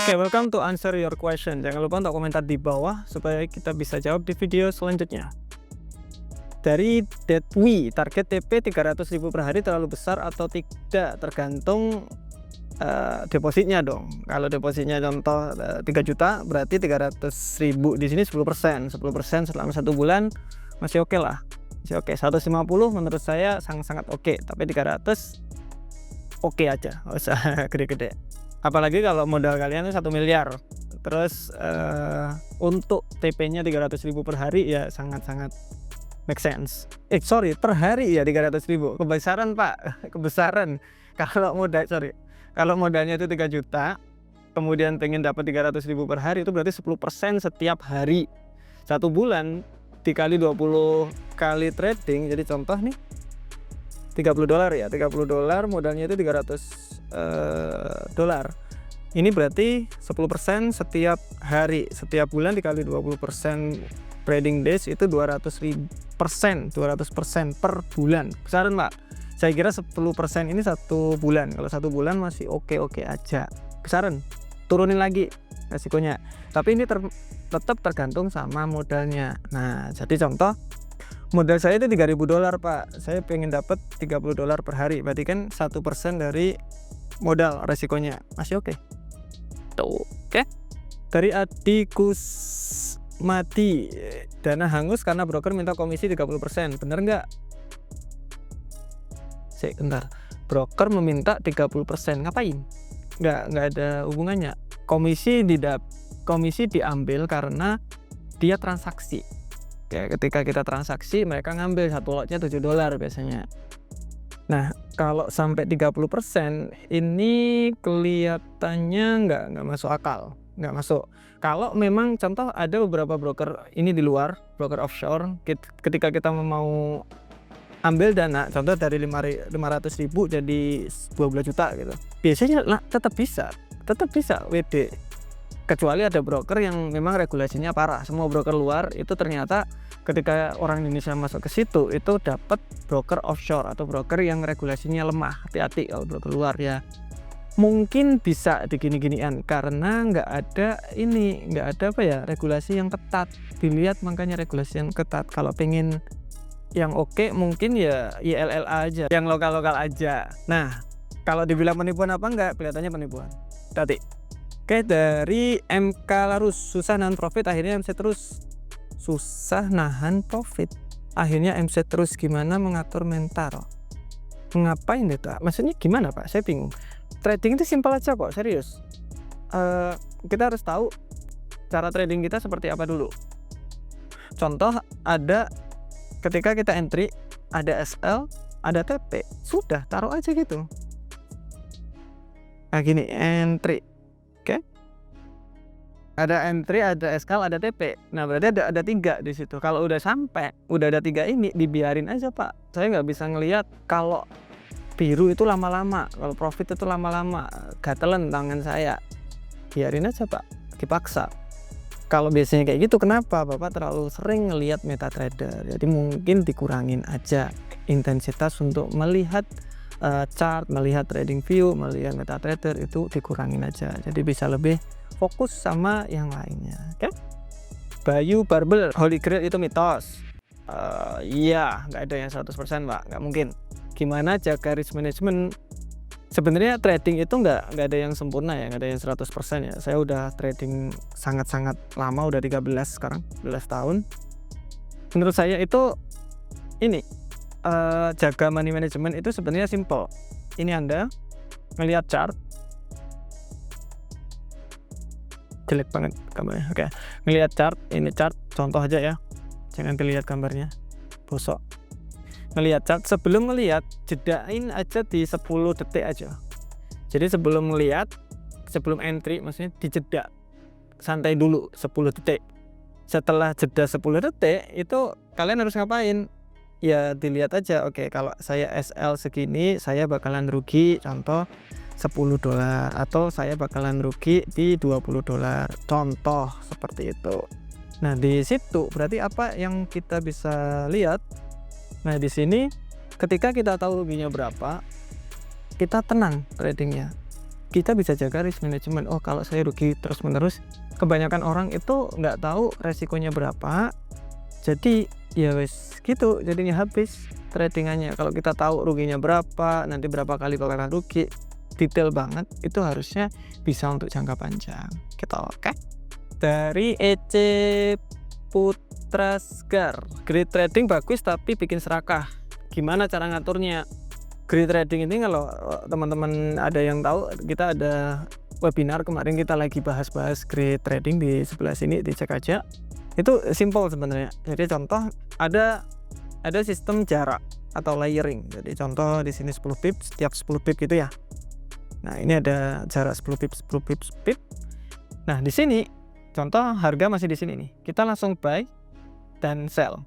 Oke, welcome to answer your question. Jangan lupa untuk komentar di bawah supaya kita bisa jawab di video selanjutnya. Dari Deadwi, target TP 300.000 per hari terlalu besar atau tidak, tergantung depositnya dong. Kalau depositnya contoh 3 juta, berarti 300.000 di sini 10%. 10% selama 1 bulan masih oke lah. Masih oke. 150 menurut saya sangat-sangat oke, tapi 300 oke aja, nggak usah gede-gede. Apalagi kalau modal kalian 1 miliar, terus untuk TP-nya 300.000 per hari ya sangat-sangat make sense. Per hari ya 300.000, kebesaran pak, kebesaran. Kalau modalnya itu 3 juta, kemudian pengen dapat 300.000 per hari, itu berarti 10% setiap hari. 1 bulan dikali 20 kali trading, jadi contoh nih $30 ya, $30 modalnya itu $300. Ini berarti 10% setiap hari, setiap bulan dikali 20% trading days itu 200% per bulan. Besaran pak, saya kira 10% ini 1 bulan. Kalau 1 bulan masih oke-oke aja. Besaran, turunin lagi resikonya. Tapi ini tetap tergantung sama modalnya. Nah, jadi contoh modal saya itu $3.000 pak, saya pengen dapat $30 per hari, berarti kan 1% dari modal resikonya masih oke. Tuh, oke. Dari Adikus Mati, dana hangus karena broker minta komisi 30%, bener nggak? Bentar, broker meminta 30%, ngapain? Nggak ada hubungannya. Komisi diambil karena dia transaksi. Ya, ketika kita transaksi mereka ngambil satu lotnya $7 biasanya. Nah, kalau sampai 30% ini kelihatannya nggak masuk akal, nggak masuk. Kalau memang contoh ada beberapa broker ini di luar, broker offshore, ketika kita mau ambil dana, contoh dari 500.000 jadi 12 juta gitu, biasanya tetap bisa WD. Kecuali ada broker yang memang regulasinya parah. Semua broker luar itu ternyata ketika orang Indonesia masuk ke situ itu dapat broker offshore atau broker yang regulasinya lemah. Hati-hati kalau broker luar ya. Mungkin bisa digini-ginian karena nggak ada regulasi yang ketat. Dilihat makanya regulasi yang ketat. Kalau pengen yang oke mungkin ya ILLA aja, yang lokal-lokal aja. Nah, kalau dibilang penipuan apa enggak, kelihatannya penipuan. Tadi. Oke, dari MK Larus, susah nahan profit akhirnya MC terus, gimana mengatur mental? Ngapain itu? Maksudnya gimana pak? Saya bingung. Trading itu simpel aja kok, serius. Kita harus tahu cara trading kita seperti apa dulu. Contoh, ada ketika kita entry, ada SL, ada TP, sudah taruh aja gitu. Nah gini, entry. Oke, ada entry, ada SL, ada TP. Nah berarti ada 3 di situ. Kalau udah ada 3 ini, dibiarin aja pak. Saya nggak bisa ngelihat kalau biru itu lama-lama, kalau profit itu lama-lama, gatelan tangan saya. Biarin aja pak, dipaksa. Kalau biasanya kayak gitu, kenapa? Bapak terlalu sering ngelihat MetaTrader. Jadi mungkin dikurangin aja intensitas untuk melihat chart, melihat trading view, melihat MetaTrader, itu dikurangin aja. Jadi bisa lebih fokus sama yang lainnya. Oke? Bayu Barbel, Holy Grail itu mitos. Iya, nggak ada yang 100% pak, nggak mungkin. Gimana jaga risk management? Sebenarnya trading itu nggak ada yang sempurna ya, nggak ada yang 100% ya. Saya udah trading sangat-sangat lama, udah 13 sekarang, 11 tahun. Menurut saya itu ini jaga money management itu sebenarnya simple. Ini Anda ngelihat chart, jelek banget gambarnya. Oke, ngelihat chart, ini chart contoh aja ya, jangan dilihat gambarnya, bosok. Ngelihat chart, sebelum ngelihat jedain aja di 10 detik aja. Jadi sebelum entry maksudnya dijeda santai dulu 10 detik. Setelah jeda 10 detik itu kalian harus ngapain? Ya dilihat aja, oke, kalau saya SL segini saya bakalan rugi contoh $10 atau saya bakalan rugi di $20, contoh seperti itu. Nah di situ berarti apa yang kita bisa lihat? Nah di sini ketika kita tahu ruginya berapa, kita tenang tradingnya. kita bisa jaga risk management. Oh, kalau saya rugi terus-menerus, kebanyakan orang itu nggak tahu resikonya berapa, jadi ya wes gitu, jadinya habis tradingannya. Kalau kita tahu ruginya berapa, nanti berapa kali bakalan rugi, detail banget, itu harusnya bisa untuk jangka panjang gitu. Oke, dari EC Putrasgar, great trading bagus tapi bikin serakah, gimana cara ngaturnya? Great trading ini kalau teman-teman ada yang tahu, kita ada webinar kemarin, kita lagi bahas-bahas great trading di sebelah sini, dicek aja. Itu simple sebenarnya. Jadi contoh ada sistem jarak atau layering. Jadi contoh di sini 10 pips, setiap 10 pip gitu ya. Nah, ini ada jarak 10 pips, 10 pips, pip. Nah, di sini contoh harga masih di sini nih. Kita langsung buy dan sell.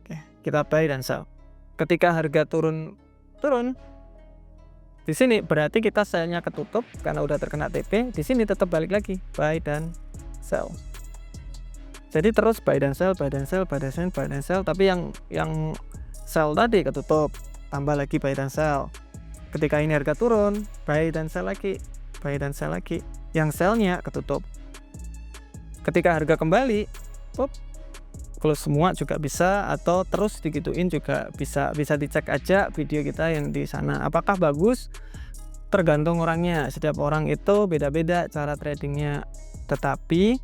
Oke, kita buy dan sell. Ketika harga turun di sini berarti kita sellnya ketutup karena udah terkena TP. Di sini tetap balik lagi buy dan sell. Jadi terus buy dan sell, buy dan sell, buy dan sell, buy dan sell. Tapi yang sell tadi ketutup, tambah lagi buy dan sell. Ketika ini harga turun, buy dan sell lagi, buy dan sell lagi. Yang sellnya ketutup. Ketika harga kembali, close semua juga bisa, atau terus digituin juga bisa dicek aja video kita yang di sana. Apakah bagus? Tergantung orangnya. Setiap orang itu beda-beda cara tradingnya. Tetapi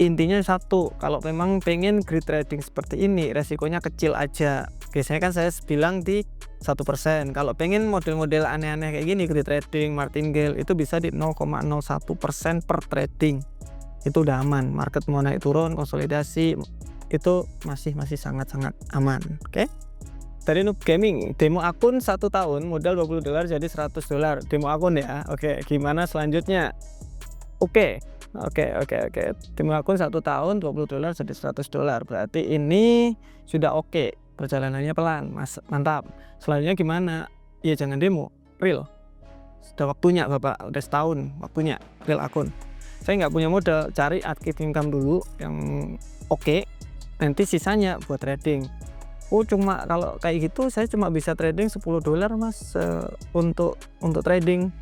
intinya satu, kalau memang pengen great trading seperti ini, resikonya kecil aja. Biasanya kan saya bilang di 1%. Kalau pengen model-model aneh-aneh kayak gini, great trading, martingale, itu bisa di 0,01% per trading. Itu udah aman. Market mau naik turun, konsolidasi, itu masih sangat-sangat aman. Oke. Dari Noob Gaming, demo akun 1 tahun modal $20 jadi $100. Demo akun ya. Oke, gimana selanjutnya? Oke. Demo akun 1 tahun $20 jadi $100. Berarti ini sudah oke. Perjalanannya pelan, Mas. Mantap. Selanjutnya gimana? Ya jangan demo, real. Sudah waktunya Bapak, udah setahun waktunya real akun. Saya nggak punya modal, cari active income dulu yang oke. Nanti sisanya buat trading. Oh, cuma kalau kayak gitu saya cuma bisa trading $10 Mas, untuk trading.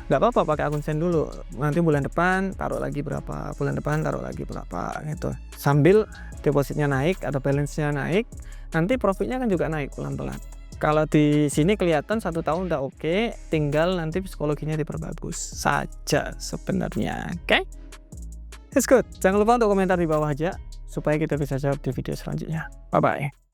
Nggak apa-apa, pakai akun Sen dulu. Nanti bulan depan taruh lagi berapa, bulan depan taruh lagi berapa gitu. Sambil depositnya naik atau balance-nya naik, nanti profitnya kan juga naik pelan-pelan. Kalau di sini kelihatan 1 tahun udah oke, tinggal nanti psikologinya diperbagus saja sebenarnya. Oke? It's good. Jangan lupa untuk komentar di bawah aja supaya kita bisa jawab di video selanjutnya. Bye bye.